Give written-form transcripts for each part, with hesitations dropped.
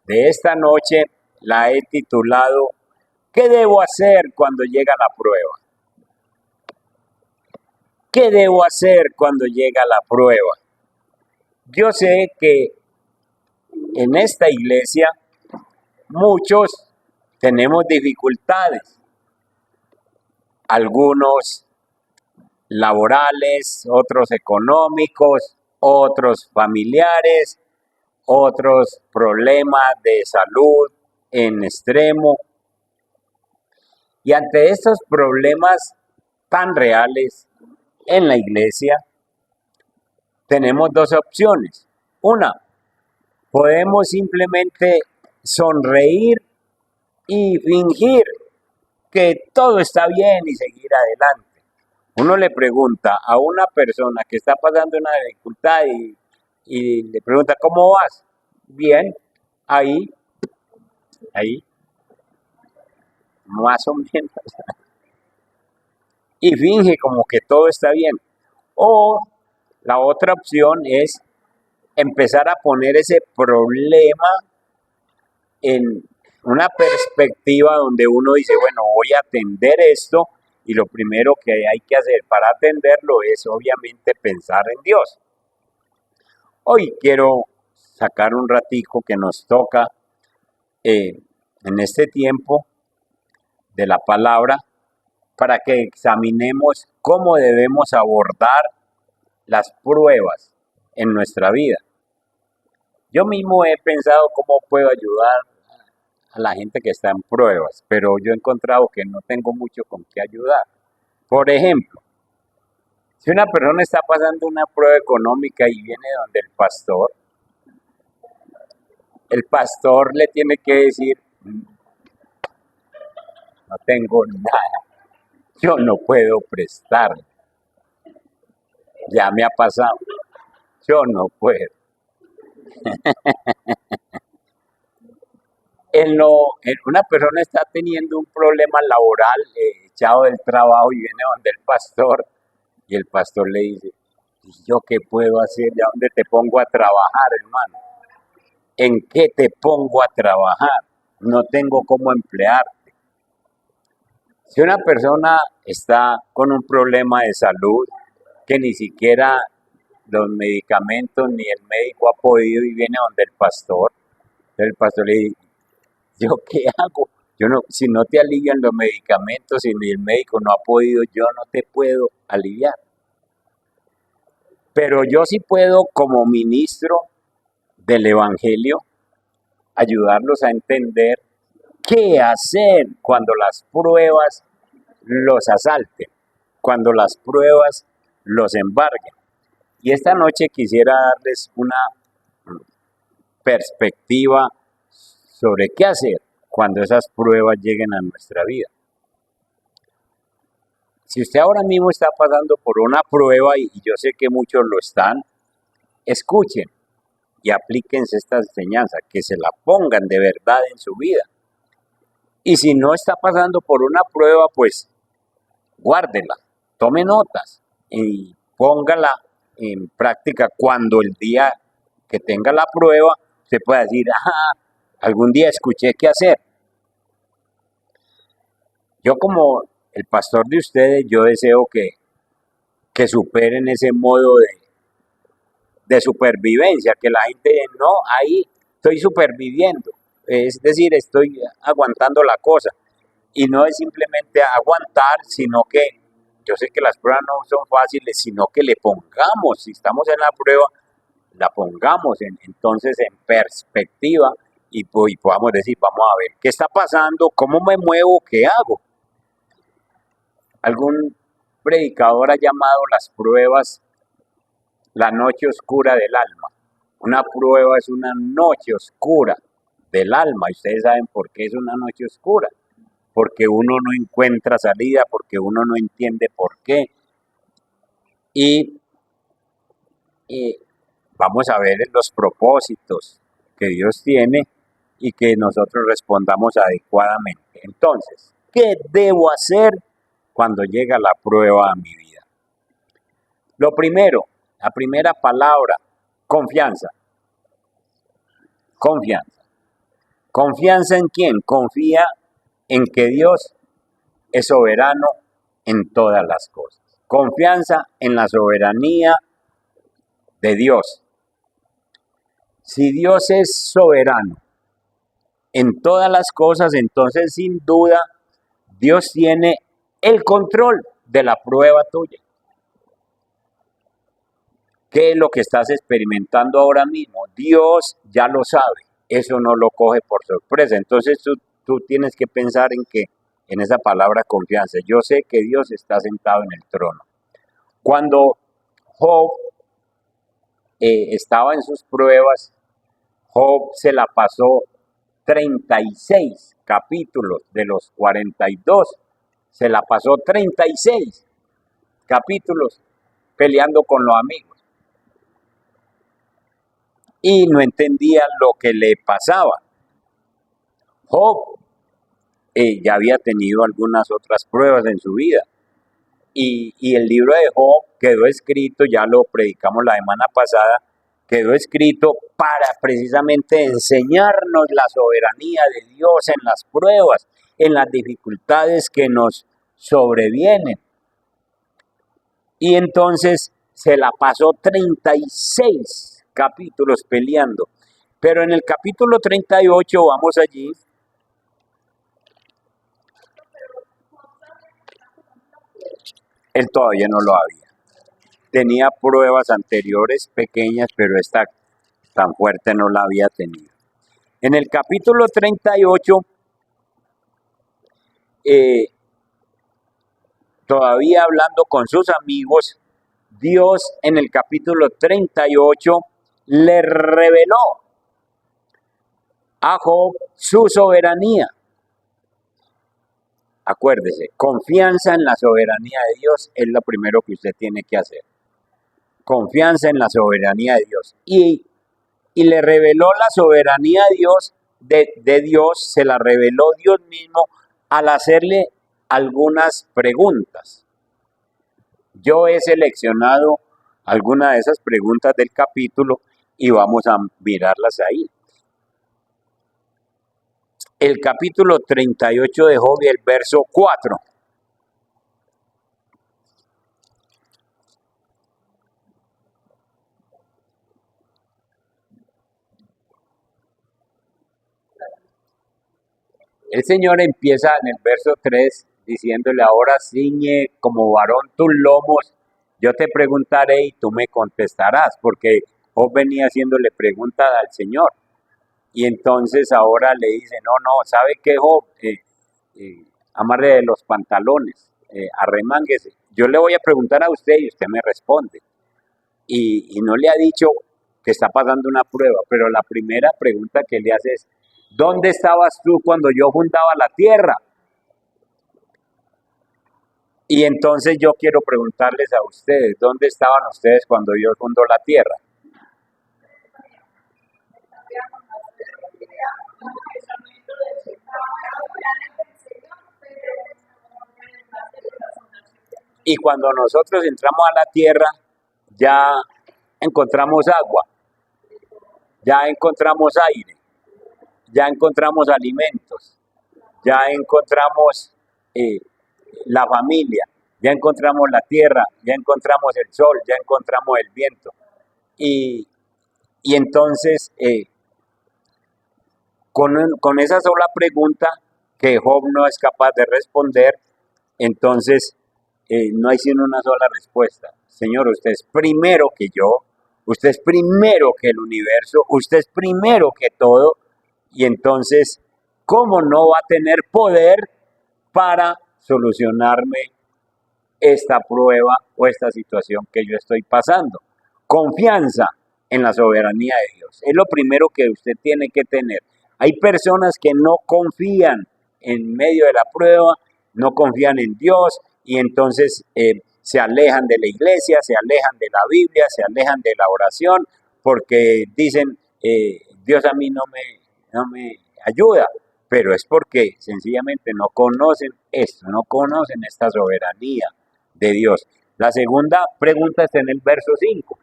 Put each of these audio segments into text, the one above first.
de esta noche la he titulado ¿Qué debo hacer cuando llega la prueba? ¿Qué debo hacer cuando llega la prueba? Yo sé que en esta iglesia muchos tenemos dificultades, algunos laborales, otros económicos, otros familiares, otros problemas de salud en extremo. Y ante estos problemas tan reales en la iglesia, tenemos dos opciones. Una, podemos simplemente sonreír y fingir que todo está bien y seguir adelante. Uno le pregunta a una persona que está pasando una dificultad y le pregunta, ¿cómo vas? Bien, ahí, más o menos. Y finge como que todo está bien. O la otra opción es empezar a poner ese problema en una perspectiva donde uno dice, bueno, voy a atender esto y lo primero que hay que hacer para atenderlo es obviamente pensar en Dios. Hoy quiero sacar un ratico que nos toca en este tiempo de la palabra para que examinemos cómo debemos abordar las pruebas en nuestra vida. Yo mismo he pensado cómo puedo ayudar a la gente que está en pruebas, pero yo he encontrado que no tengo mucho con qué ayudar. Por ejemplo, si una persona está pasando una prueba económica y viene donde el pastor le tiene que decir, no tengo nada, yo no puedo prestar, ya me ha pasado, yo no puedo. Una persona está teniendo un problema laboral, echado del trabajo y viene donde el pastor y el pastor le dice, ¿y yo qué puedo hacer? ¿Ya dónde te pongo a trabajar, hermano? ¿En qué te pongo a trabajar? No tengo cómo emplearte. Si una persona está con un problema de salud que ni siquiera los medicamentos ni el médico ha podido y viene donde el pastor le dice, ¿yo qué hago? Si no te alivian los medicamentos y ni el médico no ha podido, yo no te puedo aliviar. Pero yo sí puedo, como ministro del Evangelio, ayudarlos a entender qué hacer cuando las pruebas los asalten, cuando las pruebas los embarguen. Y esta noche quisiera darles una perspectiva sobre qué hacer cuando esas pruebas lleguen a nuestra vida. Si usted ahora mismo está pasando por una prueba, y yo sé que muchos lo están, escuchen y aplíquense esta enseñanza, que se la pongan de verdad en su vida. Y si no está pasando por una prueba, pues guárdela, tome notas y póngala en práctica cuando el día que tenga la prueba, se pueda decir, algún día escuché qué hacer. Yo como el pastor de ustedes, yo deseo que superen ese modo de supervivencia, que la gente, no, ahí estoy superviviendo, es decir, estoy aguantando la cosa. Y no es simplemente aguantar, sino que yo sé que las pruebas no son fáciles, sino que le pongamos, si estamos en la prueba, la pongamos entonces en perspectiva y podamos decir, vamos a ver, ¿qué está pasando? ¿Cómo me muevo? ¿Qué hago? Algún predicador ha llamado las pruebas la noche oscura del alma. Una prueba es una noche oscura del alma. Y ustedes saben por qué es una noche oscura. Porque uno no encuentra salida, porque uno no entiende por qué. Y vamos a ver los propósitos que Dios tiene y que nosotros respondamos adecuadamente. Entonces, ¿qué debo hacer cuando llega la prueba a mi vida? Lo primero, la primera palabra, confianza. Confianza. ¿Confianza en quién? Confía en que Dios es soberano en todas las cosas. Confianza en la soberanía de Dios. Si Dios es soberano en todas las cosas, entonces sin duda Dios tiene el control de la prueba tuya. ¿Qué es lo que estás experimentando ahora mismo? Dios ya lo sabe, eso no lo coge por sorpresa. Entonces tú tienes que pensar en esa palabra confianza. Yo sé que Dios está sentado en el trono. Cuando Job estaba en sus pruebas, Job se la pasó 36 capítulos de los 42, se la pasó 36 capítulos peleando con los amigos. Y no entendía lo que le pasaba. Job ya había tenido algunas otras pruebas en su vida. Y el libro de Job quedó escrito, ya lo predicamos la semana pasada, quedó escrito para precisamente enseñarnos la soberanía de Dios en las pruebas, en las dificultades que nos sobrevienen. Y entonces se la pasó 36 capítulos peleando. Pero en el capítulo 38, vamos allí. Él todavía no lo había. Tenía pruebas anteriores pequeñas, pero esta tan fuerte no la había tenido. En el capítulo 38, todavía hablando con sus amigos, Dios en el capítulo 38 le reveló a Job su soberanía. Acuérdese, confianza en la soberanía de Dios es lo primero que usted tiene que hacer. Confianza en la soberanía de Dios. Y le reveló la soberanía de Dios, de Dios, se la reveló Dios mismo al hacerle algunas preguntas. Yo he seleccionado algunas de esas preguntas del capítulo y vamos a mirarlas ahí. El capítulo 38 de Job, el verso 4. El Señor empieza en el verso 3 diciéndole: ahora ciñe como varón tus lomos, yo te preguntaré y tú me contestarás, porque Job venía haciéndole preguntas al Señor. Y entonces ahora le dice: no, ¿sabe qué, Job? Amarre de los pantalones, arremánguese. Yo le voy a preguntar a usted y usted me responde. Y no le ha dicho que está pasando una prueba, pero la primera pregunta que le hace es: ¿dónde estabas tú cuando yo fundaba la tierra? Y entonces yo quiero preguntarles a ustedes: ¿dónde estaban ustedes cuando Dios fundó la tierra? Y cuando nosotros entramos a la tierra, ya encontramos agua, ya encontramos aire, ya encontramos alimentos, ya encontramos la familia, ya encontramos la tierra, ya encontramos el sol, ya encontramos el viento. Y entonces, con esa sola pregunta que Job no es capaz de responder, entonces no hay sino una sola respuesta. Señor, usted es primero que yo, usted es primero que el universo, usted es primero que todo, y entonces, ¿cómo no va a tener poder para solucionarme esta prueba o esta situación que yo estoy pasando? Confianza en la soberanía de Dios. Es lo primero que usted tiene que tener. Hay personas que no confían en medio de la prueba, no confían en Dios y entonces se alejan de la iglesia, se alejan de la Biblia, se alejan de la oración porque dicen, Dios a mí no me ayuda, pero es porque sencillamente no conocen esto, no conocen esta soberanía de Dios. La segunda pregunta está en el verso 5.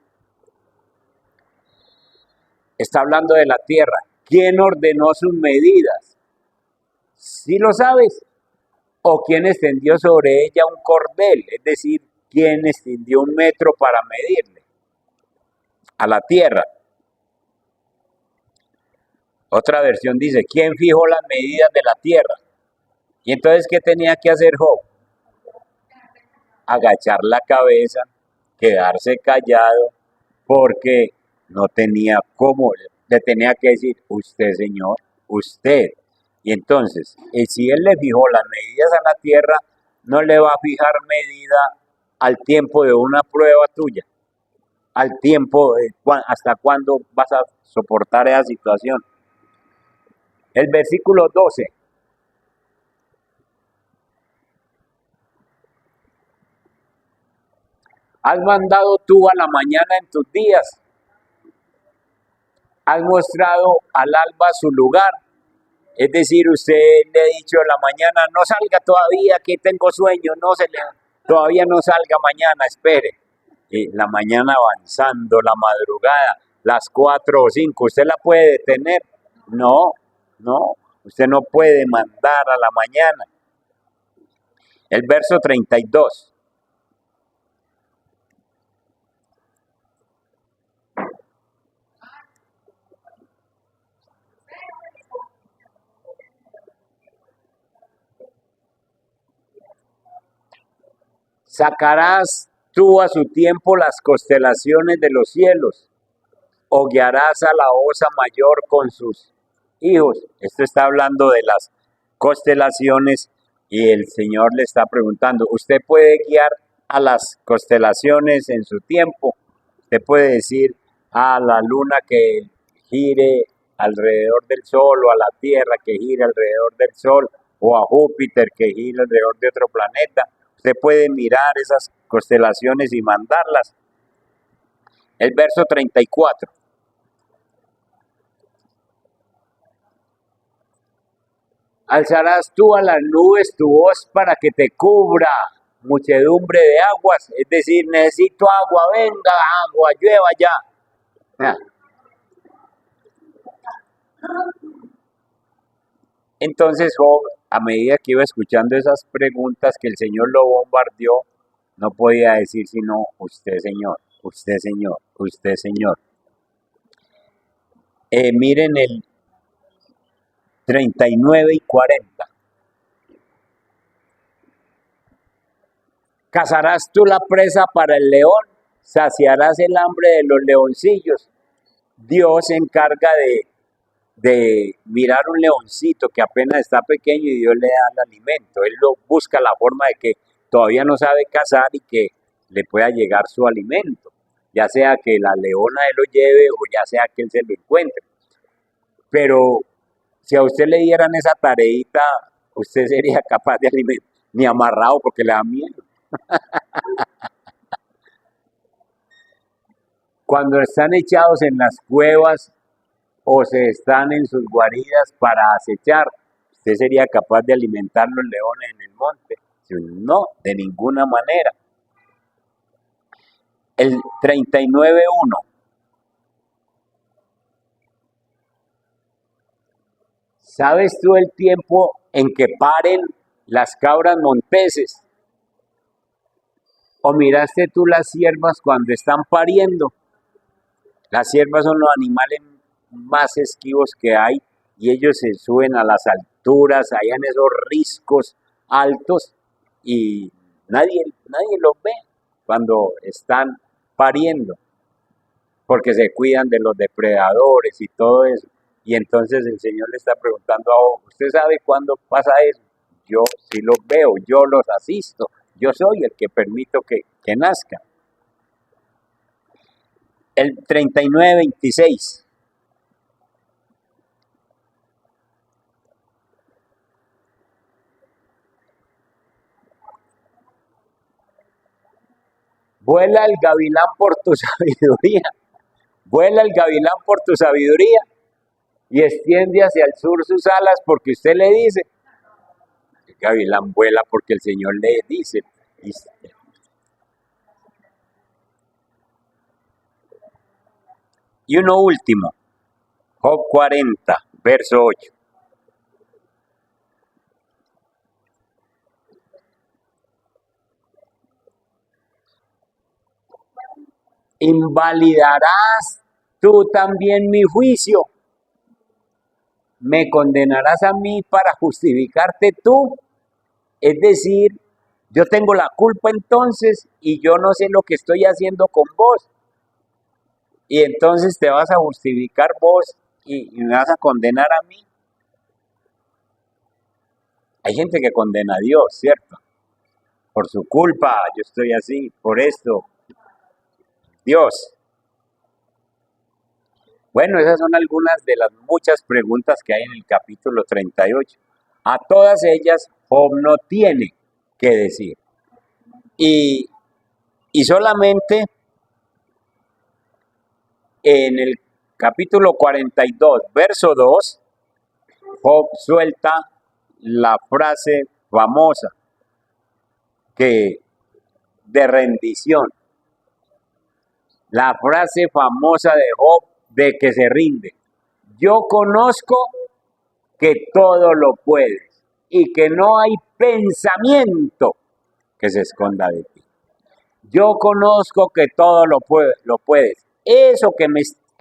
Está hablando de la tierra. ¿quién ordenó sus medidas? ¿Sí lo sabes? ¿O quién extendió sobre ella un cordel? Es decir, ¿quién extendió un metro para medirle a la tierra? Otra versión dice, ¿quién fijó las medidas de la tierra? Y entonces, ¿qué tenía que hacer Job? Agachar la cabeza, quedarse callado, porque no tenía cómo, le tenía que decir, usted señor, usted. Y entonces, si él le fijó las medidas a la tierra, no le va a fijar medida al tiempo de una prueba tuya, al tiempo de hasta cuándo vas a soportar esa situación. El versículo 12. Has mandado tú a la mañana en tus días, has mostrado al alba su lugar. Es decir, usted le ha dicho a la mañana, no salga todavía, que tengo sueño, todavía no salga mañana, espere. La mañana avanzando, la madrugada, las 4 o 5, ¿usted la puede detener? No, no, usted no puede mandar a la mañana. El verso 32. ¿Sacarás tú a su tiempo las constelaciones de los cielos? ¿O guiarás a la osa mayor con sus hijos? Esto está hablando de las constelaciones y el Señor le está preguntando, ¿usted puede guiar a las constelaciones en su tiempo? Usted puede decir a la luna que gire alrededor del sol, o a la Tierra que gire alrededor del sol, o a Júpiter que gire alrededor de otro planeta. Usted puede mirar esas constelaciones y mandarlas. El verso 34. Alzarás tú a las nubes tu voz para que te cubra muchedumbre de aguas. Es decir, necesito agua, venga, agua, llueva ya. Entonces Job, a medida que iba escuchando esas preguntas que el Señor lo bombardeó, no podía decir sino, usted Señor, usted Señor, usted Señor. Miren el 39 y 40. Cazarás tú la presa para el león, saciarás el hambre de los leoncillos. Dios se encarga de mirar un leoncito que apenas está pequeño y Dios le da el alimento. Él lo busca la forma de que todavía no sabe cazar y que le pueda llegar su alimento, ya sea que la leona él lo lleve o ya sea que él se lo encuentre. Pero si a usted le dieran esa tareita, usted sería capaz de alimentar, ni amarrado porque le da miedo. Cuando están echados en las cuevas o se están en sus guaridas para acechar, ¿usted sería capaz de alimentar los leones en el monte? No, de ninguna manera. El 39.1. ¿Sabes tú el tiempo en que paren las cabras monteses? ¿O miraste tú las ciervas cuando están pariendo? Las ciervas son los animales más esquivos que hay y ellos se suben a las alturas, allá en esos riscos altos y nadie los ve cuando están pariendo porque se cuidan de los depredadores y todo eso. Y entonces el Señor le está preguntando a vos, ¿usted sabe cuándo pasa eso? Yo sí los veo, yo los asisto, yo soy el que permito que nazcan. El 39.26. Vuela el gavilán por tu sabiduría. Vuela el gavilán por tu sabiduría y extiende hacia el sur sus alas porque usted le dice. El gavilán vuela porque el Señor le dice. Y uno último, Job 40, verso 8. ¿Invalidarás tú también mi juicio? ¿Me condenarás a mí para justificarte tú? Es decir, yo tengo la culpa entonces y yo no sé lo que estoy haciendo con vos. Y entonces te vas a justificar vos y me vas a condenar a mí. Hay gente que condena a Dios, ¿cierto? Por su culpa, yo estoy así, por esto. Dios. Bueno, esas son algunas de las muchas preguntas que hay en el capítulo 38. A todas ellas, Job no tiene que decir. Y solamente en el capítulo 42, verso 2, Job suelta la frase famosa que de rendición. La frase famosa de Job de que se rinde. Yo conozco que todo lo puedes y que no hay pensamiento que se esconda de ti. Yo conozco que todo lo puedes. Eso que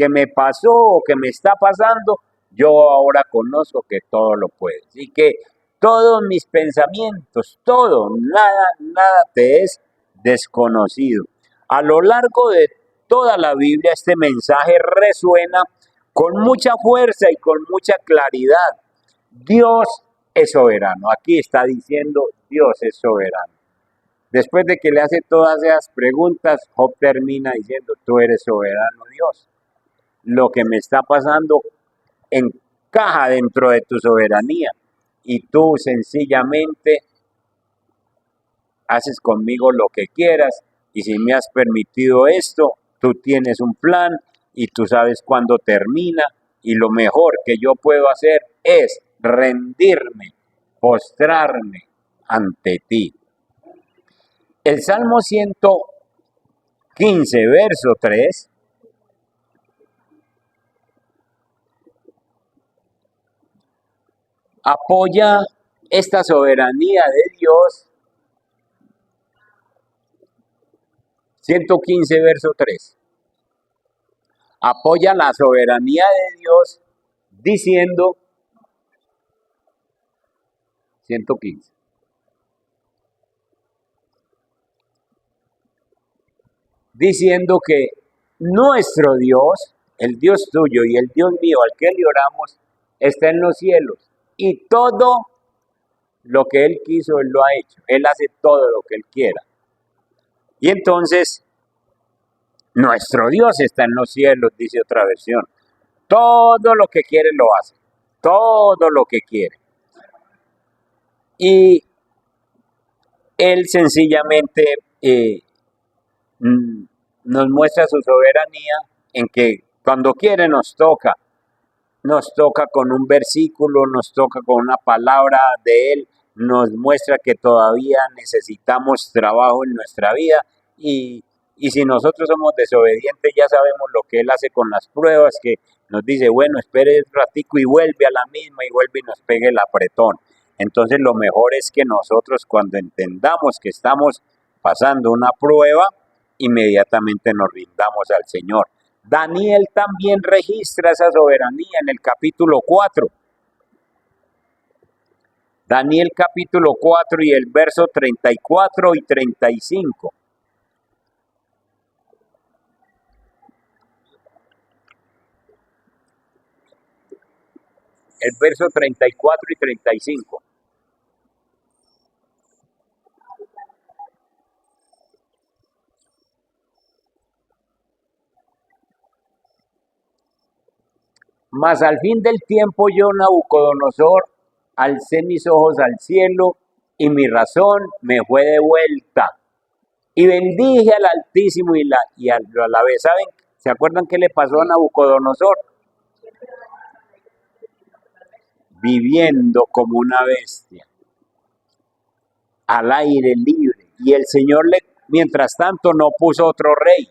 me pasó o que me está pasando, yo ahora conozco que todo lo puedes. Y que todos mis pensamientos, todo, nada te es desconocido. A lo largo de toda la Biblia este mensaje resuena con mucha fuerza y con mucha claridad. Dios es soberano. Aquí está diciendo Dios es soberano. Después de que le hace todas esas preguntas, Job termina diciendo, tú eres soberano Dios. Lo que me está pasando encaja dentro de tu soberanía y tú sencillamente haces conmigo lo que quieras y si me has permitido esto, tú tienes un plan y tú sabes cuándo termina y lo mejor que yo puedo hacer es rendirme, postrarme ante ti. El Salmo 115, verso 3, apoya esta soberanía de Dios. 115, verso 3. Apoya la soberanía de Dios diciendo, 115, diciendo que nuestro Dios, el Dios tuyo y el Dios mío al que le oramos, está en los cielos. Y todo lo que Él quiso, Él lo ha hecho. Él hace todo lo que Él quiera. Y entonces, nuestro Dios está en los cielos, dice otra versión. Todo lo que quiere lo hace. Todo lo que quiere. Y Él sencillamente nos muestra su soberanía en que cuando quiere nos toca con un versículo, nos toca con una palabra de Él, nos muestra que todavía necesitamos trabajo en nuestra vida y si nosotros somos desobedientes ya sabemos lo que Él hace con las pruebas, que nos dice, bueno, espere un ratico y vuelve a la misma y vuelve y nos pegue el apretón. Entonces lo mejor es que nosotros cuando entendamos que estamos pasando una prueba, inmediatamente nos rindamos al Señor. Daniel también registra esa soberanía en el capítulo 4. Daniel capítulo 4 y el verso 34 y 35. El verso 34 y 35. Mas al fin del tiempo yo, Nabucodonosor, alcé mis ojos al cielo y mi razón me fue de vuelta. Y bendije al Altísimo y a la vez. ¿Saben? ¿Se acuerdan qué le pasó a Nabucodonosor? Viviendo como una bestia, al aire libre. Y el Señor, mientras tanto, no puso otro rey,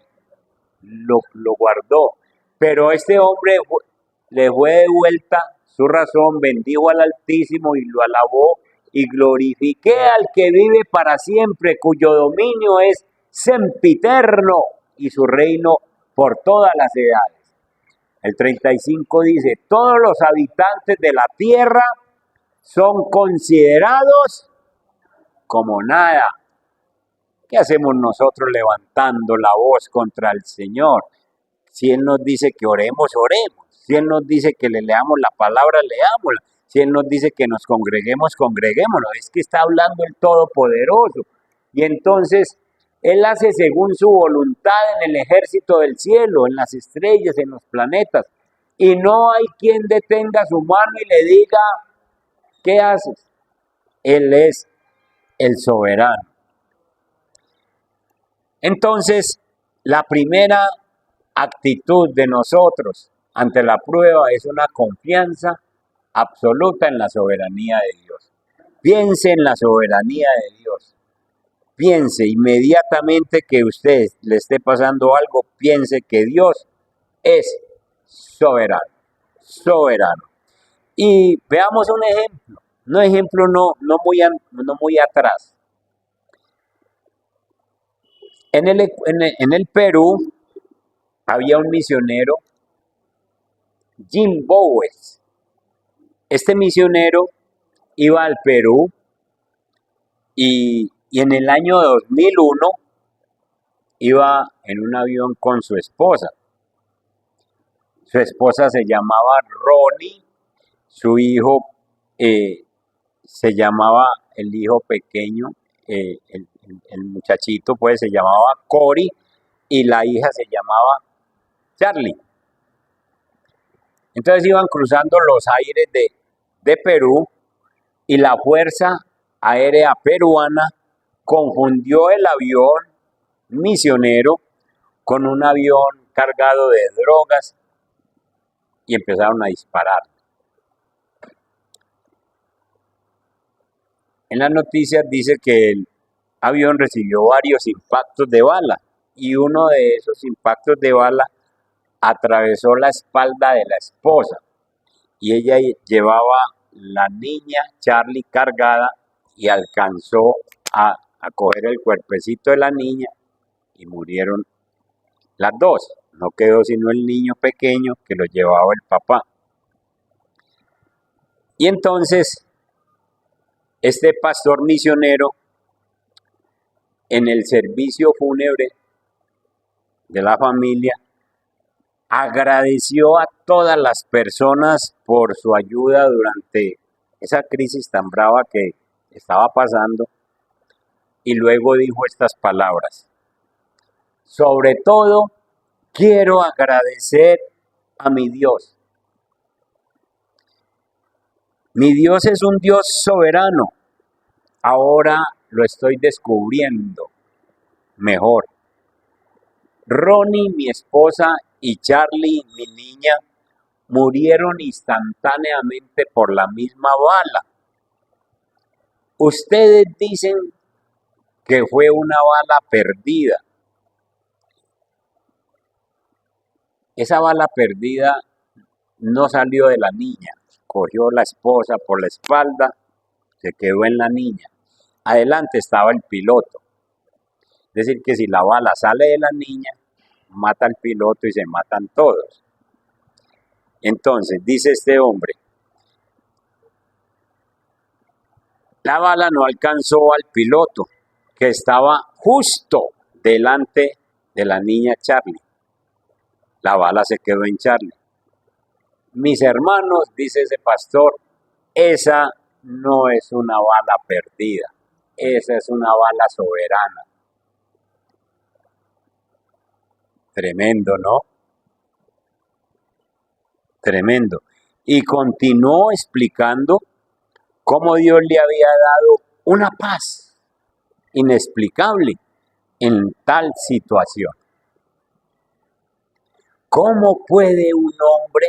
lo guardó. Pero este hombre le fue devuelta su razón, bendijo al Altísimo y lo alabó y glorifiqué al que vive para siempre, cuyo dominio es sempiterno y su reino por todas las edades. El 35 dice, todos los habitantes de la tierra son considerados como nada. ¿Qué hacemos nosotros levantando la voz contra el Señor? Si Él nos dice que oremos, oremos. Si Él nos dice que le leamos la palabra, leámosla. Si Él nos dice que nos congreguemos, congreguémonos. Es que está hablando el Todopoderoso. Y entonces Él hace según su voluntad en el ejército del cielo, en las estrellas, en los planetas. Y no hay quien detenga su mano y le diga, ¿qué haces? Él es el soberano. Entonces, la primera actitud de nosotros ante la prueba es una confianza absoluta en la soberanía de Dios. Piense en la soberanía de Dios. Piense inmediatamente que usted le esté pasando algo, piense que Dios es soberano, soberano. Y veamos un ejemplo no muy atrás. En el Perú había un misionero, Jim Bowes. Este misionero iba al Perú y en el año 2001 iba en un avión con su esposa. Su esposa se llamaba Ronnie, su hijo se llamaba, el hijo pequeño, el muchachito pues se llamaba Cory y la hija se llamaba Charlie. Entonces iban cruzando los aires de Perú y la Fuerza Aérea Peruana confundió el avión misionero con un avión cargado de drogas y empezaron a disparar. En las noticias dice que el avión recibió varios impactos de bala y uno de esos impactos de bala atravesó la espalda de la esposa y ella llevaba la niña Charlie cargada y alcanzó a coger el cuerpecito de la niña y murieron las dos. No quedó sino el niño pequeño que lo llevaba el papá. Y entonces este pastor misionero en el servicio fúnebre de la familia agradeció a todas las personas por su ayuda durante esa crisis tan brava que estaba pasando y luego dijo estas palabras: sobre todo quiero agradecer a mi Dios. Mi Dios es un Dios soberano. Ahora lo estoy descubriendo mejor. Ronnie, mi esposa, y Charlie, mi niña, murieron instantáneamente por la misma bala. Ustedes dicen que fue una bala perdida. Esa bala perdida no salió de la niña. Cogió la esposa por la espalda, se quedó en la niña. Adelante estaba el piloto. Es decir, que si la bala sale de la niña, mata al piloto y se matan todos. Entonces, dice este hombre, la bala no alcanzó al piloto, que estaba justo delante de la niña Charlie. La bala se quedó en Charlie. Mis hermanos, dice ese pastor, esa no es una bala perdida, esa es una bala soberana. Tremendo, ¿no? Tremendo. Y continuó explicando cómo Dios le había dado una paz inexplicable en tal situación. ¿Cómo puede un hombre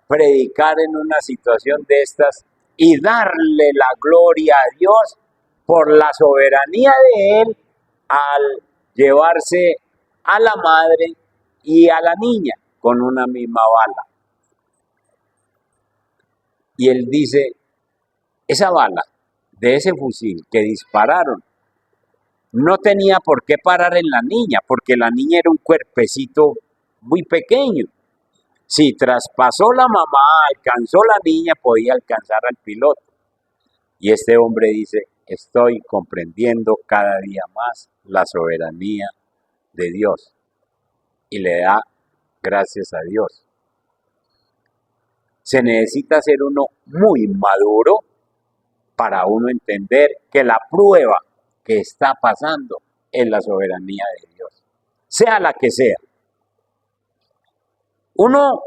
predicar en una situación de estas y darle la gloria a Dios por la soberanía de Él al llevarse a la madre y a la niña? con una misma bala. Y él dice, esa bala de ese fusil que dispararon no tenía por qué parar en la niña, porque la niña era un cuerpecito muy pequeño. Si traspasó la mamá, alcanzó la niña, podía alcanzar al piloto. Y este hombre dice, estoy comprendiendo cada día más la soberanía de Dios. Y le da gracias a Dios. Se necesita ser uno muy maduro para uno entender que la prueba que está pasando es la soberanía de Dios, sea la que sea. Uno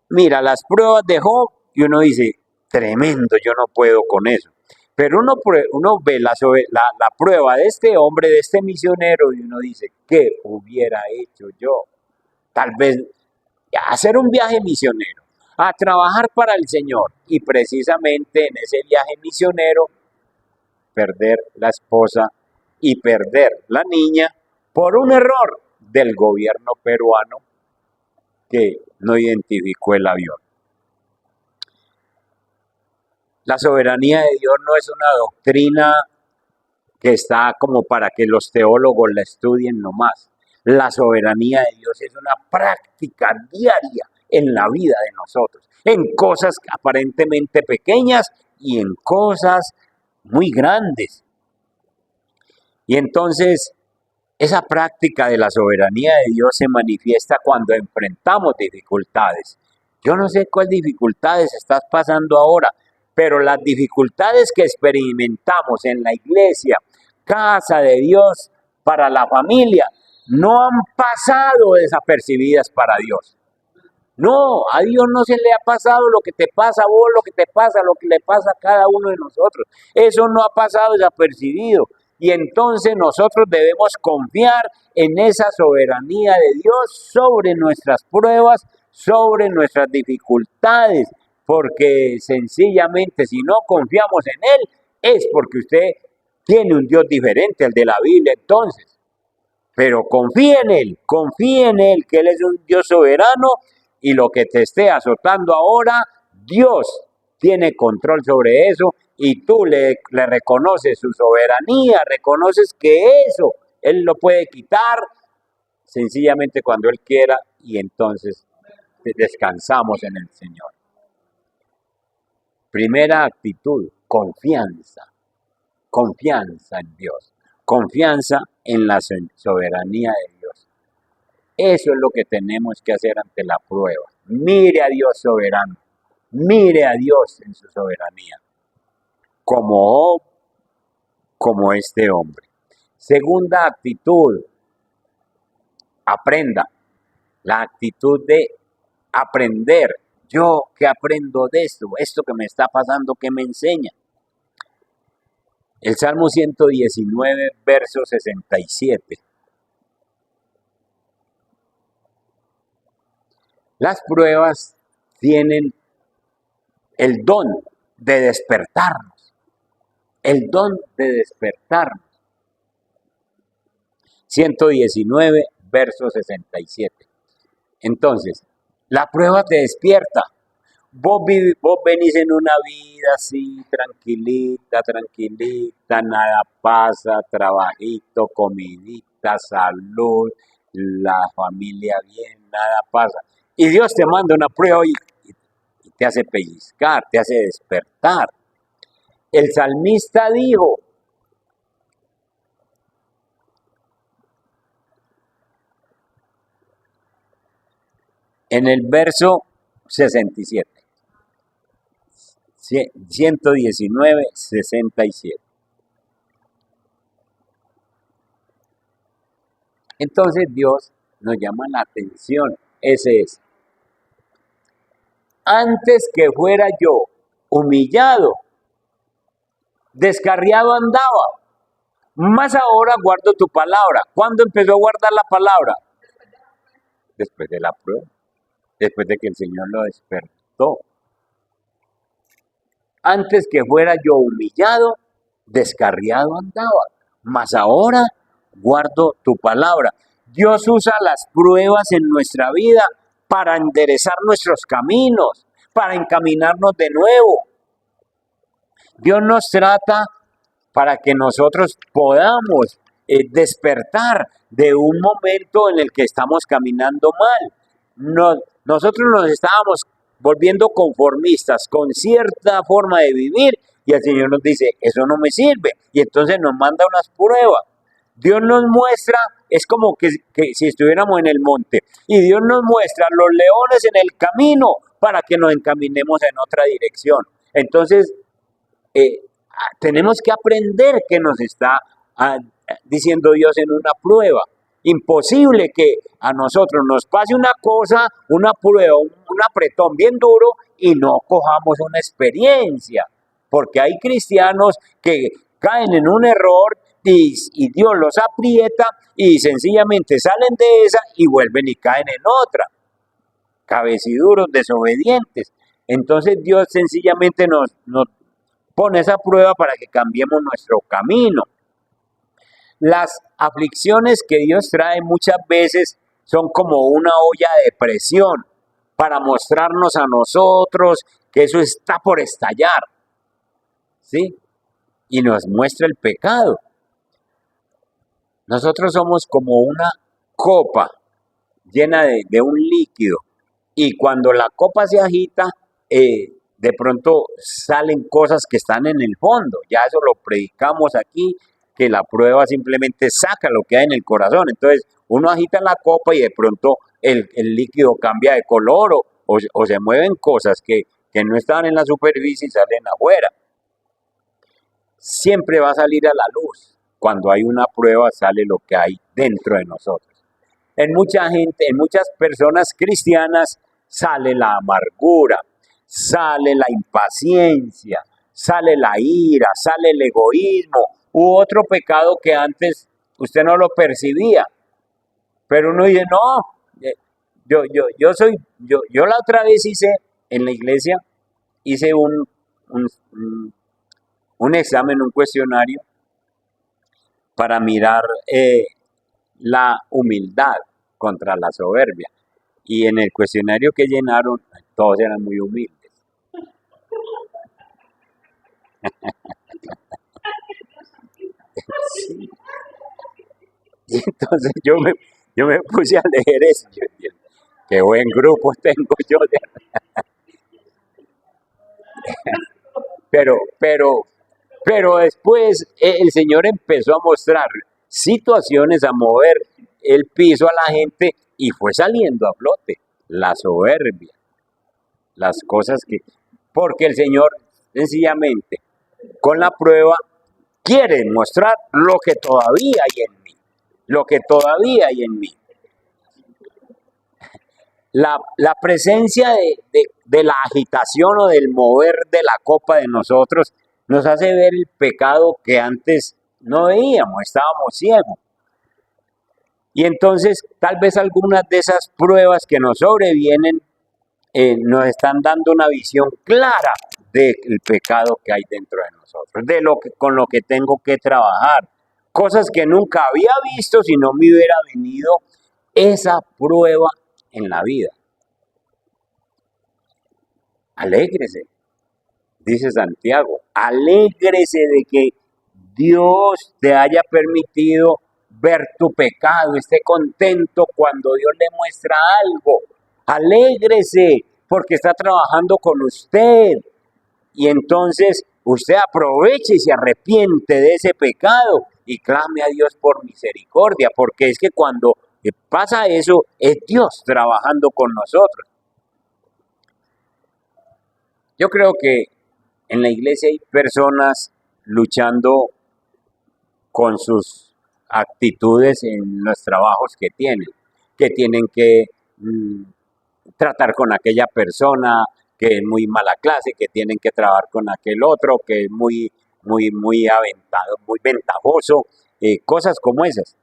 mira las pruebas de Job y uno dice, tremendo, yo no puedo con eso. Pero uno ve la prueba de este hombre, de este misionero, y uno dice, ¿qué hubiera hecho yo? Tal vez hacer un viaje misionero, a trabajar para el Señor, y precisamente en ese viaje misionero perder la esposa y perder la niña por un error del gobierno peruano que no identificó el avión. La soberanía de Dios no es una doctrina que está como para que los teólogos la estudien nomás. La soberanía de Dios es una práctica diaria en la vida de nosotros, en cosas aparentemente pequeñas y en cosas muy grandes. Y entonces, esa práctica de la soberanía de Dios se manifiesta cuando enfrentamos dificultades. Yo no sé cuáles dificultades estás pasando ahora, pero las dificultades que experimentamos en la iglesia, casa de Dios, para la familia, no han pasado desapercibidas para Dios. No, a Dios no se le ha pasado lo que te pasa a vos, lo que te pasa, lo que le pasa a cada uno de nosotros. Eso no ha pasado desapercibido. Y entonces nosotros debemos confiar en esa soberanía de Dios sobre nuestras pruebas, sobre nuestras dificultades, porque sencillamente si no confiamos en Él, es porque usted tiene un Dios diferente al de la Biblia entonces. Pero confíe en Él, que Él es un Dios soberano y lo que te esté azotando ahora, Dios tiene control sobre eso y tú le reconoces su soberanía, reconoces que eso Él lo puede quitar sencillamente cuando Él quiera y entonces descansamos en el Señor. Primera actitud, confianza en Dios, confianza en la soberanía de Dios. Eso es lo que tenemos que hacer ante la prueba. Mire a Dios soberano, mire a Dios en su soberanía, como este hombre. Segunda actitud, aprenda. La actitud de aprender. Yo, ¿qué aprendo de esto? Esto que me está pasando, ¿qué me enseña? El Salmo 119, verso 67. Las pruebas tienen el don de despertarnos. El don de despertarnos. 119, verso 67. Entonces, la prueba te despierta. Vos venís en una vida así, tranquilita, nada pasa, trabajito, comidita, salud, la familia bien, nada pasa. Y Dios te manda una prueba y te hace pellizcar, te hace despertar. El salmista dijo, en el verso 67, 119, 67. Entonces Dios nos llama la atención, ese es. Antes que fuera yo humillado, descarriado andaba, más ahora guardo tu palabra. ¿Cuándo empezó a guardar la palabra? Después de la prueba, después de que el Señor lo despertó. Antes que fuera yo humillado, descarriado andaba, mas ahora guardo tu palabra. Dios usa las pruebas en nuestra vida para enderezar nuestros caminos, para encaminarnos de nuevo. Dios nos trata para que nosotros podamos despertar de un momento en el que estamos caminando mal. Nosotros nos estábamos volviendo conformistas con cierta forma de vivir y el Señor nos dice, eso no me sirve, y entonces nos manda unas pruebas. Dios nos muestra, es como que si estuviéramos en el monte, y Dios nos muestra los leones en el camino para que nos encaminemos en otra dirección. Entonces, tenemos que aprender que nos está diciendo Dios en una prueba. Imposible que a nosotros nos pase una cosa, una prueba, un apretón bien duro y no cojamos una experiencia. Porque hay cristianos que caen en un error y Dios los aprieta y sencillamente salen de esa y vuelven y caen en otra. Cabeciduros, desobedientes. Entonces Dios sencillamente nos pone esa prueba para que cambiemos nuestro camino. Las aflicciones que Dios trae muchas veces son como una olla de presión para mostrarnos a nosotros que eso está por estallar, ¿sí? Y nos muestra el pecado. Nosotros somos como una copa llena de un líquido y cuando la copa se agita, de pronto salen cosas que están en el fondo. Ya eso lo predicamos aquí, que la prueba simplemente saca lo que hay en el corazón. Entonces uno agita la copa y de pronto el líquido cambia de color o se mueven cosas que no estaban en la superficie y salen afuera. Siempre va a salir a la luz. Cuando hay una prueba sale lo que hay dentro de nosotros. En mucha gente, en muchas personas cristianas sale la amargura, sale la impaciencia, sale la ira, sale el egoísmo u otro pecado que antes usted no lo percibía. Pero uno dice, no, yo la otra vez hice en la iglesia, hice un examen, un cuestionario para mirar la humildad contra la soberbia. Y en el cuestionario que llenaron, todos eran muy humildes. Sí. Y entonces yo me puse a leer eso. Qué buen grupo tengo yo. Pero después el Señor empezó a mostrar situaciones, a mover el piso a la gente y fue saliendo a flote la soberbia, las cosas que... Porque el Señor sencillamente con la prueba quiere mostrar lo que todavía hay en mí, lo que todavía hay en mí. La presencia de la agitación o del mover de la copa de nosotros nos hace ver el pecado que antes no veíamos, estábamos ciegos. Y entonces tal vez algunas de esas pruebas que nos sobrevienen nos están dando una visión clara del pecado que hay dentro de nosotros, de lo que, con lo que tengo que trabajar, cosas que nunca había visto si no me hubiera venido esa prueba en la vida. Alégrese, dice Santiago, alégrese de que Dios te haya permitido ver tu pecado, esté contento cuando Dios le muestra algo. Alégrese porque está trabajando con usted. Y entonces usted aproveche y se arrepiente de ese pecado y clame a Dios por misericordia, porque es que cuando pasa eso es Dios trabajando con nosotros. Yo creo que en la iglesia hay personas luchando con sus actitudes en los trabajos que tienen que tratar con aquella persona que es muy mala clase, que tienen que trabajar con aquel otro que es muy aventado, muy ventajoso, cosas como esas.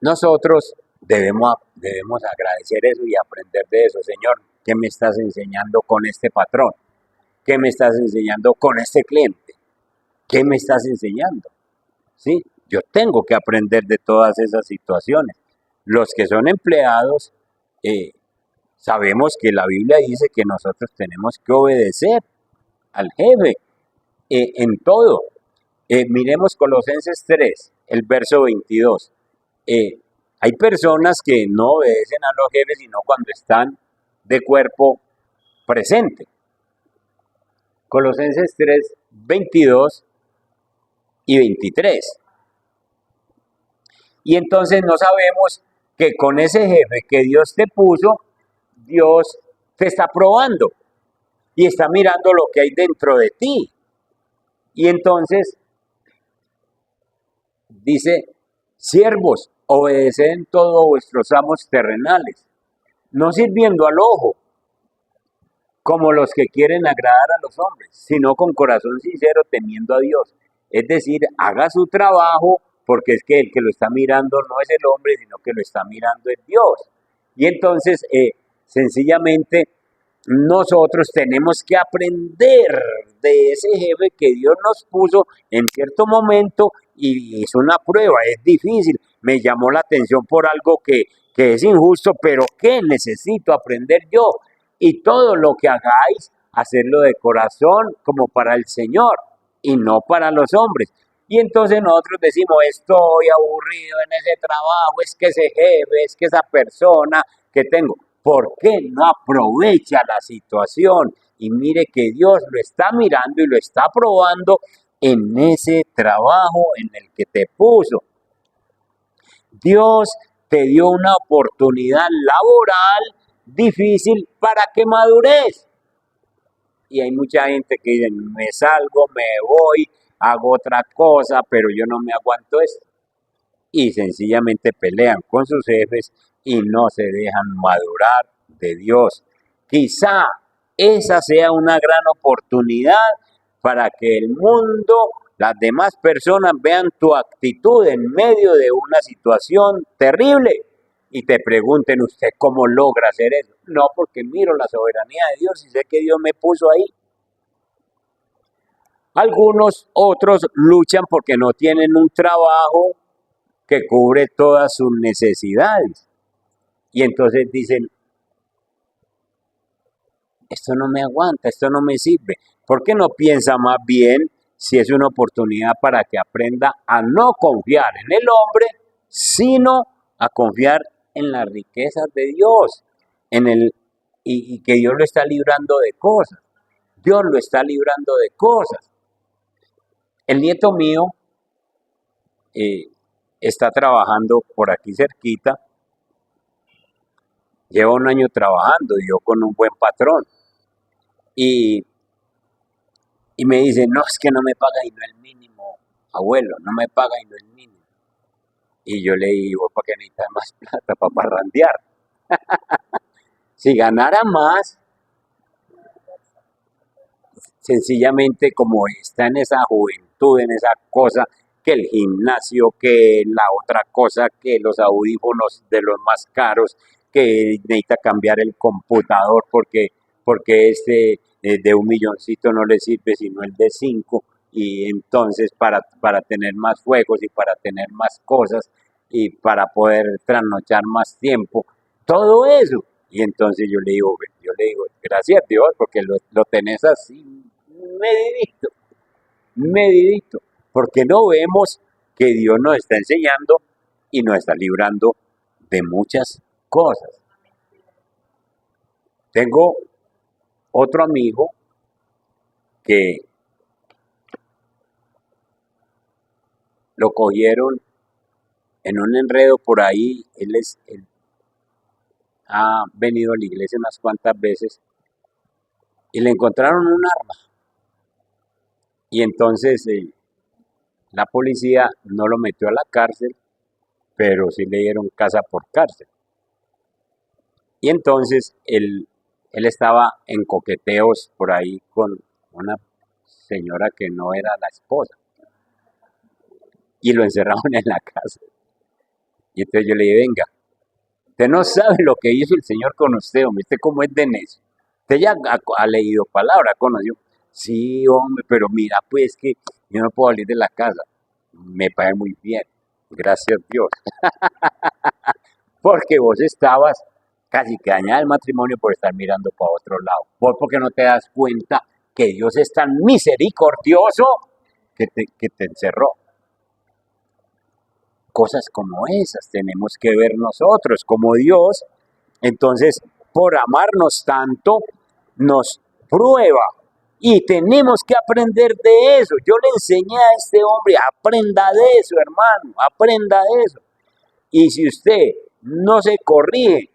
Nosotros debemos agradecer eso y aprender de eso. Señor, ¿qué me estás enseñando con este patrón? ¿Qué me estás enseñando con este cliente? ¿Qué me estás enseñando? ¿Sí? Yo tengo que aprender de todas esas situaciones. Los que son empleados, sabemos que la Biblia dice que nosotros tenemos que obedecer al jefe en todo. Miremos Colosenses 3, el verso 22. Hay personas que no obedecen a los jefes sino cuando están de cuerpo presente. Colosenses 3, 22 y 23. Y entonces no sabemos que con ese jefe que Dios te puso, Dios te está probando y está mirando lo que hay dentro de ti. Y entonces dice, siervos, obedeced en todo vuestros amos terrenales, no sirviendo al ojo, como los que quieren agradar a los hombres, sino con corazón sincero, temiendo a Dios. Es decir, haga su trabajo, porque es que el que lo está mirando no es el hombre, sino que lo está mirando es Dios. Y entonces, sencillamente, nosotros tenemos que aprender de ese jefe que Dios nos puso en cierto momento y es una prueba, es difícil. Me llamó la atención por algo que es injusto, pero que necesito aprender yo. Y todo lo que hagáis, hacerlo de corazón como para el Señor y no para los hombres. Y entonces nosotros decimos, estoy aburrido en ese trabajo, es que ese jefe, es que esa persona que tengo. ¿Por qué no aprovecha la situación? Y mire que Dios lo está mirando y lo está probando en ese trabajo en el que te puso. Dios te dio una oportunidad laboral difícil para que madures. Y hay mucha gente que dice, me salgo, me voy, hago otra cosa, pero yo no me aguanto esto. Y sencillamente pelean con sus jefes y no se dejan madurar de Dios. Quizá esa sea una gran oportunidad para que el mundo, las demás personas vean tu actitud en medio de una situación terrible y te pregunten usted cómo logra hacer eso. No, porque miro la soberanía de Dios y sé que Dios me puso ahí. Algunos otros luchan porque no tienen un trabajo que cubre todas sus necesidades. Y entonces dicen, esto no me aguanta, esto no me sirve. ¿Por qué no piensa más bien si es una oportunidad para que aprenda a no confiar en el hombre, sino a confiar en las riquezas de Dios, y que Dios lo está librando de cosas? Dios lo está librando de cosas. El nieto mío está trabajando por aquí cerquita, lleva un año trabajando, yo con un buen patrón. Y me dice, no, es que no me paga y no el mínimo, abuelo, no me paga y no el mínimo. Y yo le digo, ¿para qué necesitas más plata? Para parrandear. Si ganara más, sencillamente como está en esa juventud, en esa cosa, que el gimnasio, que la otra cosa, que los audífonos de los más caros, que necesita cambiar el computador porque este de 1 milloncito no le sirve sino el de 5, y entonces para tener más juegos y para tener más cosas y para poder trasnochar más tiempo, todo eso. Y entonces yo le digo, gracias a Dios, porque lo tenés así medidito, medidito, porque no vemos que Dios nos está enseñando y nos está librando de muchas cosas. Tengo otro amigo que lo cogieron en un enredo por ahí. Él ha venido a la iglesia unas cuantas veces y le encontraron un arma. Y entonces la policía no lo metió a la cárcel, pero sí le dieron casa por cárcel. Y entonces él estaba en coqueteos por ahí con una señora que no era la esposa. Y lo encerraron en la casa. Y entonces yo le dije, venga, usted no sabe lo que hizo el Señor con usted, hombre, usted cómo es de necio. Usted ya ha leído palabra, conoció. Sí, hombre, pero mira, pues que yo no puedo salir de la casa. Me paga muy bien, gracias a Dios. porque vos estabas casi que dañada el matrimonio por estar mirando para otro lado. Vos porque no te das cuenta que Dios es tan misericordioso que te encerró. Cosas como esas tenemos que ver nosotros como Dios. Entonces, por amarnos tanto, nos prueba y tenemos que aprender de eso. Yo le enseñé a este hombre, aprenda de eso, hermano, aprenda de eso. Y si usted no se corrige,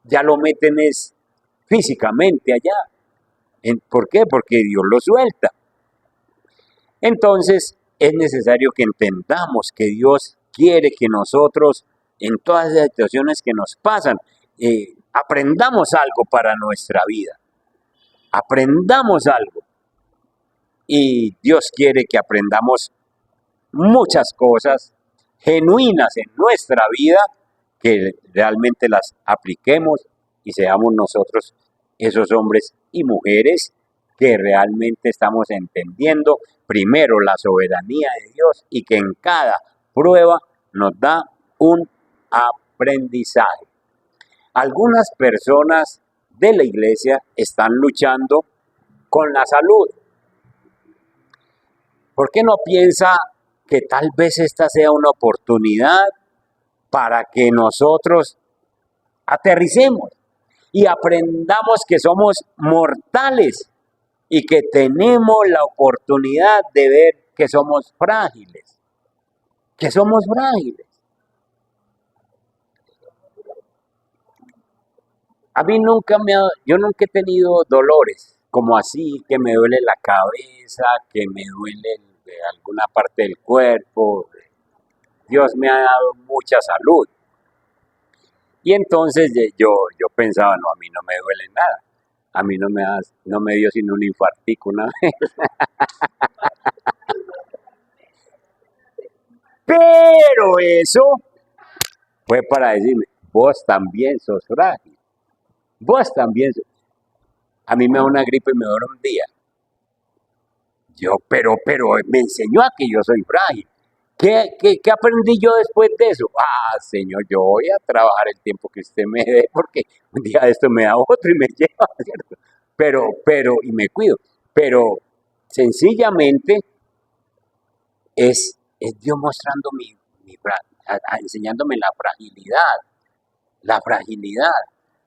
ya lo meten es físicamente allá. ¿Por qué? Porque Dios lo suelta. Entonces, es necesario que entendamos que Dios quiere que nosotros, en todas las situaciones que nos pasan, aprendamos algo para nuestra vida. Aprendamos algo. Y Dios quiere que aprendamos muchas cosas genuinas en nuestra vida, que realmente las apliquemos y seamos nosotros esos hombres y mujeres que realmente estamos entendiendo primero la soberanía de Dios y que en cada prueba nos da un aprendizaje. Algunas personas de la iglesia están luchando con la salud. ¿Por qué no piensa que tal vez esta sea una oportunidad para que nosotros aterricemos y aprendamos que somos mortales y que tenemos la oportunidad de ver que somos frágiles? Que somos frágiles. A mí yo nunca he tenido dolores, como así, que me duele la cabeza, que me duele alguna parte del cuerpo. Dios me ha dado mucha salud. Y entonces yo pensaba, no, a mí no me duele nada. A mí no me dio sino un infartico una vez. Pero eso fue para decirme, vos también sos frágil. Vos también sos. A mí me da una gripe y me dura un día. Pero me enseñó a que yo soy frágil. ¿Qué aprendí yo después de eso? Señor, yo voy a trabajar el tiempo que usted me dé, porque un día de esto me da otro y me lleva, ¿cierto? Y me cuido. Pero sencillamente es Dios mostrando enseñándome la fragilidad.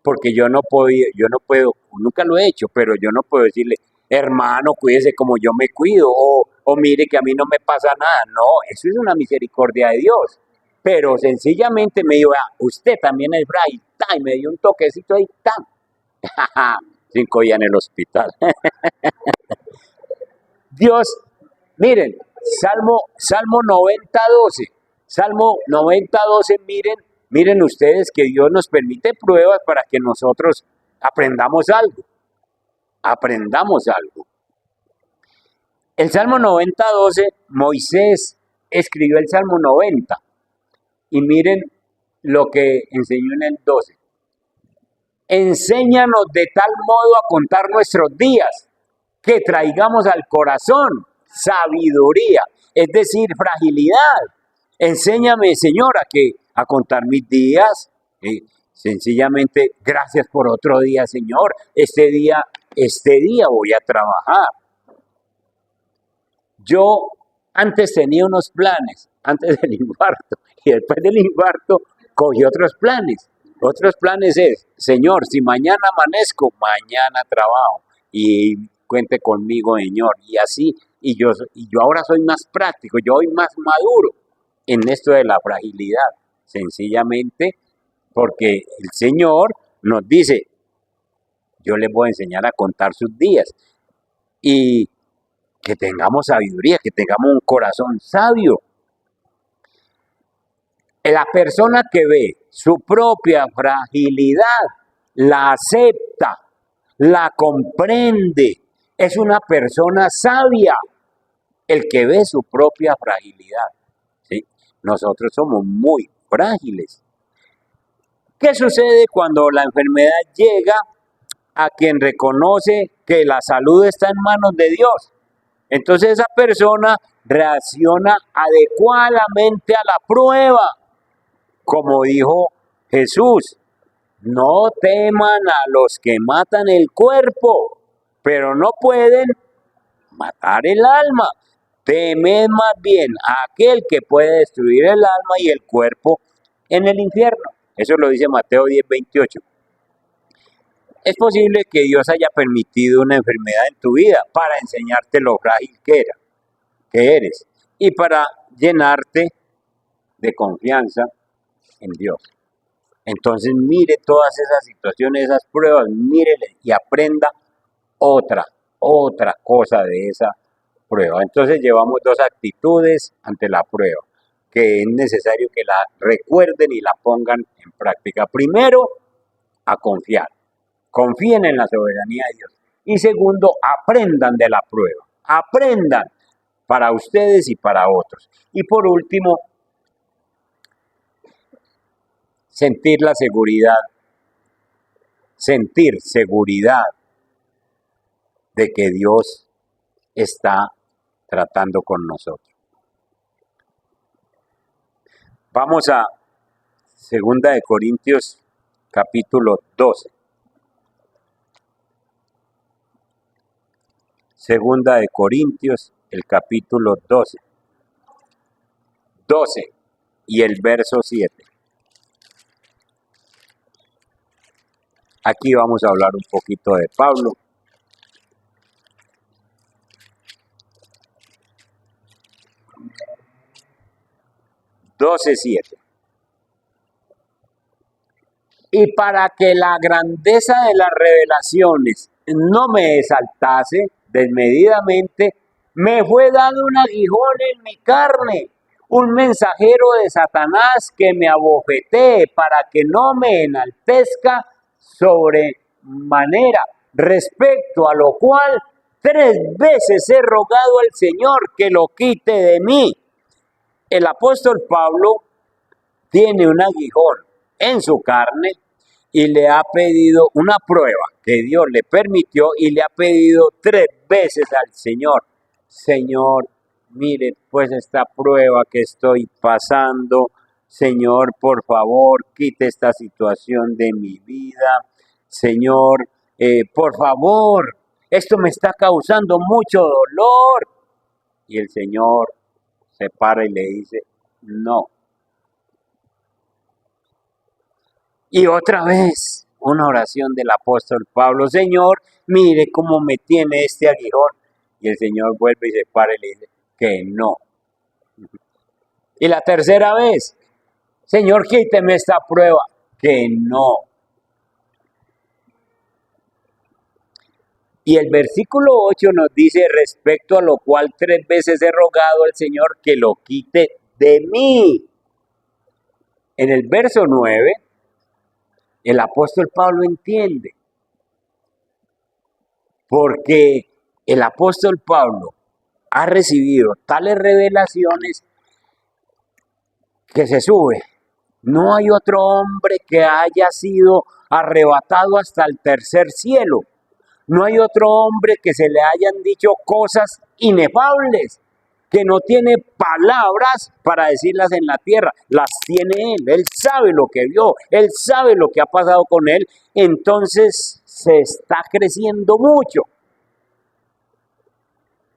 Porque yo no puedo, nunca lo he hecho, pero yo no puedo decirle, hermano, cuídese como yo me cuido, o mire que a mí no me pasa nada. No, eso es una misericordia de Dios. Pero sencillamente me dijo, usted también es frágil, y me dio un toquecito ahí, 5 días en el hospital. Dios, miren, Salmo 90:12, Salmo 90:12, miren ustedes que Dios nos permite pruebas para que nosotros aprendamos algo. El Salmo 90:12, Moisés escribió el Salmo 90 y miren lo que enseñó en el 12. Enséñanos de tal modo a contar nuestros días que traigamos al corazón sabiduría, es decir, fragilidad. Enséñame, Señor, a contar mis días. Sencillamente, gracias por otro día, Señor. Este día voy a trabajar. Yo antes tenía unos planes, antes del infarto, y después del infarto cogí otros planes. Otros planes es, Señor, si mañana amanezco, mañana trabajo. Y cuente conmigo, Señor. Y así, y yo ahora soy más práctico, yo soy más maduro en esto de la fragilidad. Sencillamente porque el Señor nos dice, yo les voy a enseñar a contar sus días. Y que tengamos sabiduría, que tengamos un corazón sabio. La persona que ve su propia fragilidad, la acepta, la comprende, es una persona sabia, el que ve su propia fragilidad. ¿Sí? Nosotros somos muy frágiles. ¿Qué sucede cuando la enfermedad llega a quien reconoce que la salud está en manos de Dios? Entonces esa persona reacciona adecuadamente a la prueba. Como dijo Jesús, no teman a los que matan el cuerpo, pero no pueden matar el alma. Temed más bien a aquel que puede destruir el alma y el cuerpo en el infierno. Eso lo dice Mateo 10:28. Es posible que Dios haya permitido una enfermedad en tu vida para enseñarte lo frágil que eres y para llenarte de confianza en Dios. Entonces mire todas esas situaciones, esas pruebas, mírele y aprenda otra cosa de esa prueba. Entonces llevamos dos actitudes ante la prueba que es necesario que la recuerden y la pongan en práctica. Primero, a confiar. Confíen en la soberanía de Dios. Y segundo, aprendan de la prueba. Aprendan para ustedes y para otros. Y por último, sentir seguridad de que Dios está tratando con nosotros. Vamos a 2 Corintios capítulo 12. 2 Corintios, el capítulo 12 y el verso 7. Aquí vamos a hablar un poquito de Pablo. Y para que la grandeza de las revelaciones no me exaltase desmedidamente, me fue dado un aguijón en mi carne, un mensajero de Satanás que me abofetee para que no me enaltezca sobremanera, respecto a lo cual 3 veces he rogado al Señor que lo quite de mí. El apóstol Pablo tiene un aguijón en su carne y le ha pedido una prueba que Dios le permitió y le ha pedido 3 veces al Señor: Señor, mire pues esta prueba que estoy pasando, Señor, por favor, quite esta situación de mi vida, Señor, por favor, esto me está causando mucho dolor. Y el Señor se para y le dice: no. Y otra vez, una oración del apóstol Pablo: Señor, mire cómo me tiene este aguijón. Y el Señor vuelve y se para y le dice que no. Y la tercera vez: Señor, quíteme esta prueba. Que no. Y el versículo 8 nos dice: respecto a lo cual 3 veces he rogado al Señor que lo quite de mí. En el verso 9, el apóstol Pablo entiende, porque el apóstol Pablo ha recibido tales revelaciones que se sube. No hay otro hombre que haya sido arrebatado hasta el tercer cielo. No hay otro hombre que se le hayan dicho cosas inefables, que no tiene palabras para decirlas en la tierra. Las tiene él. Él sabe lo que vio, él sabe lo que ha pasado con él. Entonces se está creciendo mucho.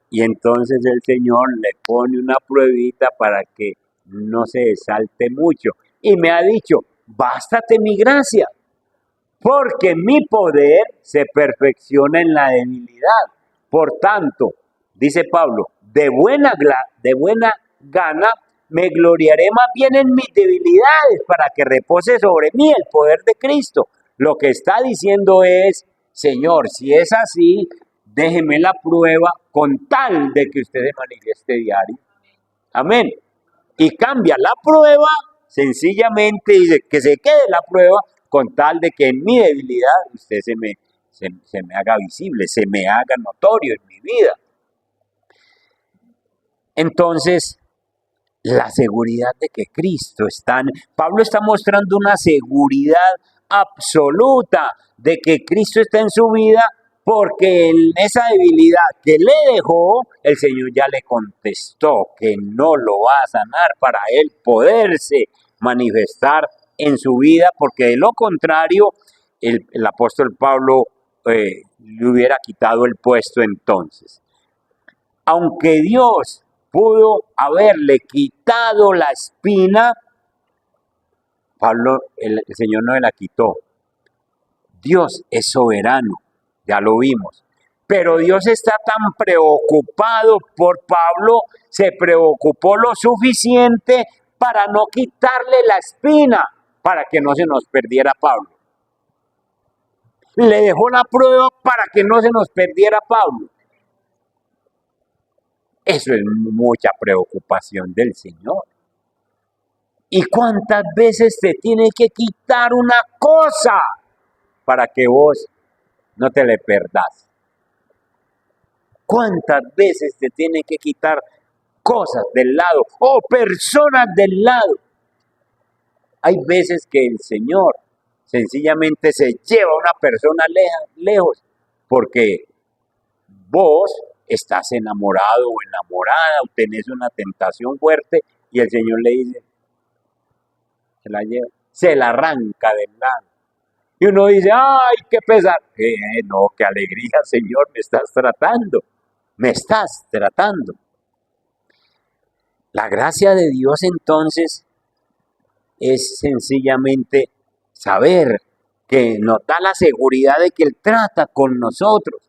Y entonces el Señor le pone una pruebita para que no se exalte mucho. Y me ha dicho: bástate mi gracia, porque mi poder se perfecciona en la debilidad. Por tanto, dice Pablo, de buena gana me gloriaré más bien en mis debilidades, para que repose sobre mí el poder de Cristo. Lo que está diciendo es: Señor, si es así, déjeme la prueba con tal de que usted se manifieste diario. Amén. Y cambia la prueba, sencillamente dice que se quede la prueba con tal de que en mi debilidad usted se me haga visible, se me haga notorio en mi vida. Entonces, la seguridad de que Cristo está Pablo está mostrando una seguridad absoluta de que Cristo está en su vida, porque en esa debilidad que le dejó, el Señor ya le contestó que no lo va a sanar para él poderse manifestar en su vida, porque de lo contrario, el apóstol Pablo le hubiera quitado el puesto entonces. Aunque Dios pudo haberle quitado la espina, Pablo, el Señor no se la quitó. Dios es soberano, ya lo vimos. Pero Dios está tan preocupado por Pablo, se preocupó lo suficiente para no quitarle la espina, para que no se nos perdiera Pablo. Le dejó la prueba para que no se nos perdiera Pablo. Eso es mucha preocupación del Señor. ¿Y cuántas veces te tiene que quitar una cosa para que vos no te le perdás? ¿Cuántas veces te tiene que quitar cosas del lado o personas del lado? Hay veces que el Señor sencillamente se lleva a una persona lejos porque vos estás enamorado o enamorada o tenés una tentación fuerte y el Señor le dice, se la lleva, se la arranca del lado. Y uno dice, ¡ay, qué pesar! No, qué alegría, Señor, me estás tratando. Me estás tratando. La gracia de Dios entonces es sencillamente saber que nos da la seguridad de que Él trata con nosotros.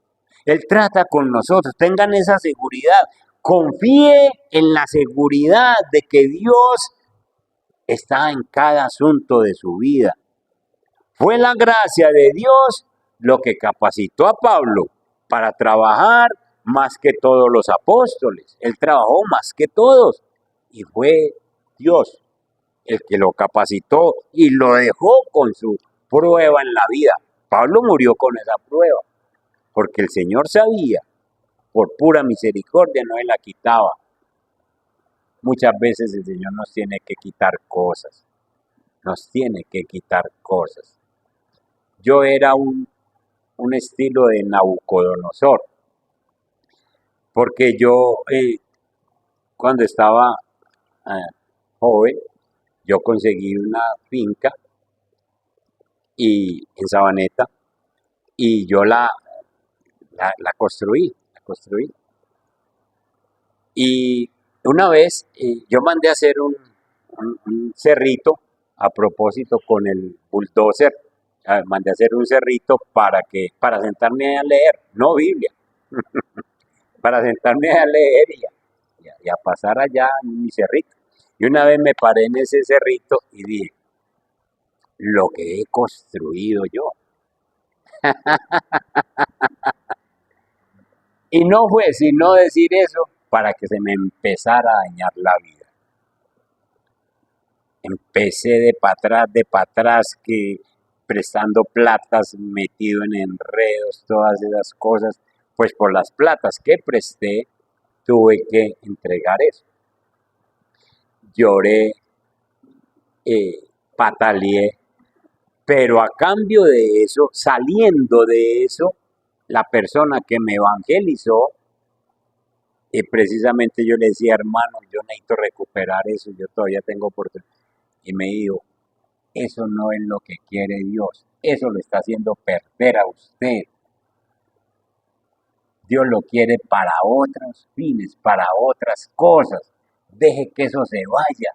Él trata con nosotros. Tengan esa seguridad. Confíe en la seguridad de que Dios está en cada asunto de su vida. Fue la gracia de Dios lo que capacitó a Pablo para trabajar más que todos los apóstoles. Él trabajó más que todos y fue Dios el que lo capacitó y lo dejó con su prueba en la vida. Pablo murió con esa prueba porque el Señor sabía, por pura misericordia no se la quitaba. Muchas veces el Señor nos tiene que quitar cosas, nos tiene que quitar cosas. Yo era un estilo de Nabucodonosor, porque yo cuando estaba joven, yo conseguí una finca y en Sabaneta y yo la construí. Y una vez yo mandé a hacer un cerrito a propósito con el bulldozer. Mandé a hacer un cerrito para sentarme a leer, no Biblia, para sentarme a leer y a pasar allá en mi cerrito. Y una vez me paré en ese cerrito y dije, lo que he construido yo. Y no fue sino decir eso para que se me empezara a dañar la vida. Empecé de para atrás, que prestando platas, metido en enredos, todas esas cosas. Pues por las platas que presté, tuve que entregar eso. Lloré, pataleé, pero a cambio de eso, saliendo de eso, la persona que me evangelizó, precisamente yo le decía, hermano, yo necesito recuperar eso, yo todavía tengo oportunidad. Y me dijo, eso no es lo que quiere Dios, eso lo está haciendo perder a usted. Dios lo quiere para otros fines, para otras cosas. Deje que eso se vaya.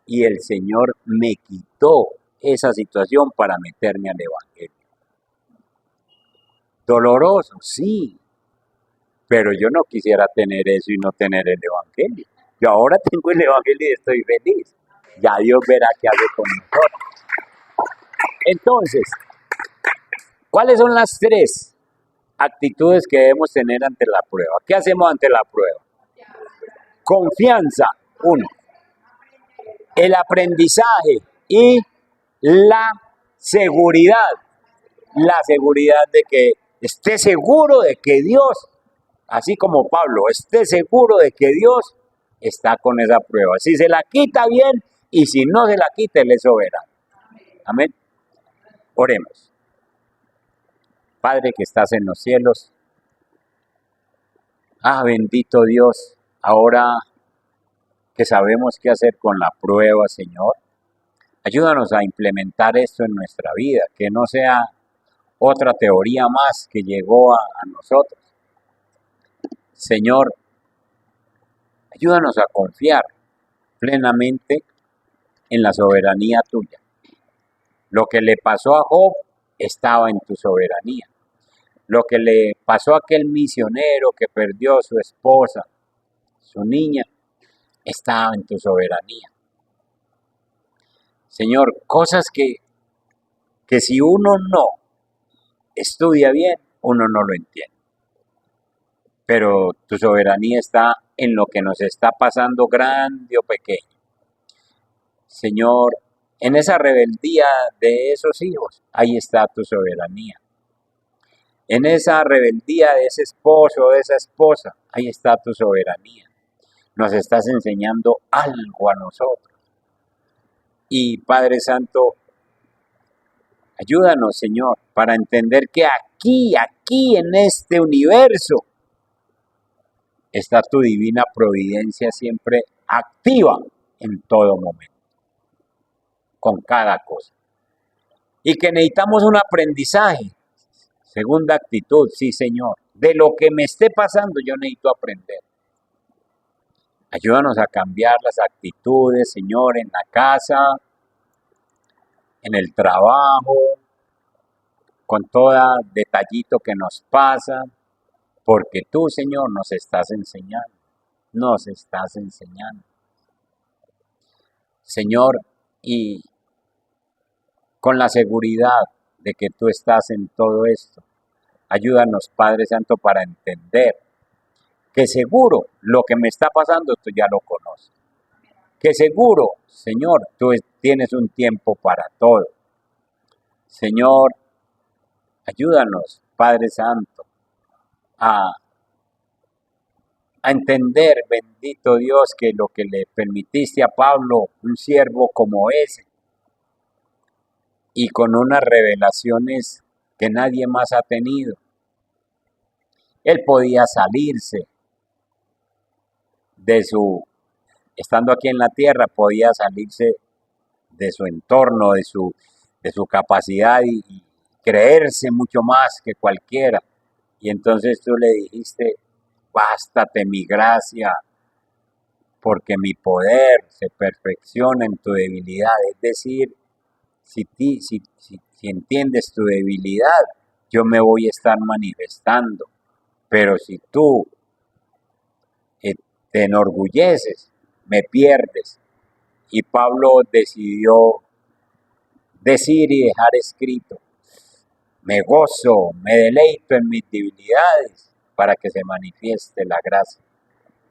Y el Señor me quitó esa situación para meterme al Evangelio. Doloroso, sí, pero yo no quisiera tener eso y no tener el Evangelio. Yo ahora tengo el Evangelio y estoy feliz. Ya Dios verá qué hace con nosotros. Entonces, ¿cuáles son las tres actitudes que debemos tener ante la prueba? ¿Qué hacemos ante la prueba? Confianza, uno. El aprendizaje y la seguridad. La seguridad de que esté seguro de que Dios, así como Pablo, esté seguro de que Dios está con esa prueba. Si se la quita bien y si no se la quita, Él es soberano. Amén. Oremos. Padre que estás en los cielos. Bendito Dios. Ahora que sabemos qué hacer con la prueba, Señor. Ayúdanos a implementar esto en nuestra vida, que no sea otra teoría más que llegó a nosotros. Señor, ayúdanos a confiar plenamente en la soberanía tuya. Lo que le pasó a Job estaba en tu soberanía. Lo que le pasó a aquel misionero que perdió su esposa, su niña, estaba en tu soberanía. Señor, cosas que si uno no estudia bien, uno no lo entiende. Pero tu soberanía está en lo que nos está pasando, grande o pequeño. Señor, en esa rebeldía de esos hijos, ahí está tu soberanía. En esa rebeldía de ese esposo o de esa esposa, ahí está tu soberanía. Nos estás enseñando algo a nosotros. Y Padre Santo, ayúdanos, Señor, para entender que aquí en este universo, está tu divina providencia siempre activa en todo momento, con cada cosa. Y que necesitamos un aprendizaje. Segunda actitud, sí, Señor. De lo que me esté pasando, yo necesito aprender. Ayúdanos a cambiar las actitudes, Señor, en la casa, en el trabajo, con todo detallito que nos pasa, porque tú, Señor, nos estás enseñando. Nos estás enseñando. Señor, y con la seguridad de que tú estás en todo esto, ayúdanos, Padre Santo, para entender que seguro lo que me está pasando tú ya lo conoces. Que seguro, Señor, tú tienes un tiempo para todo. Señor, ayúdanos, Padre Santo, a entender, bendito Dios, que lo que le permitiste a Pablo, un siervo como ese, y con unas revelaciones que nadie más ha tenido, él podía salirse de estando aquí en la tierra, podía salirse de su entorno, de su capacidad y creerse mucho más que cualquiera. Y entonces tú le dijiste, bástate mi gracia, porque mi poder se perfecciona en tu debilidad. Es decir, si entiendes tu debilidad, yo me voy a estar manifestando. Pero si tú te enorgulleces, me pierdes. Y Pablo decidió decir y dejar escrito, me gozo, me deleito en mis debilidades para que se manifieste la gracia.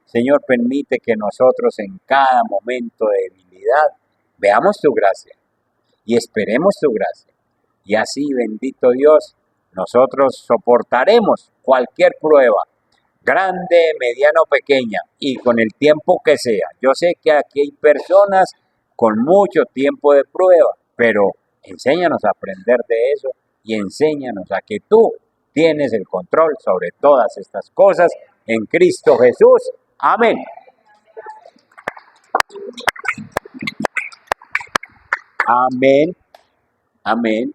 Señor, permite que nosotros en cada momento de debilidad veamos tu gracia y esperemos tu gracia. Y así, bendito Dios, nosotros soportaremos cualquier prueba, grande, mediana o pequeña, y con el tiempo que sea. Yo sé que aquí hay personas con mucho tiempo de prueba, pero enséñanos a aprender de eso y enséñanos a que tú tienes el control sobre todas estas cosas en Cristo Jesús. Amén. Amén. Amén.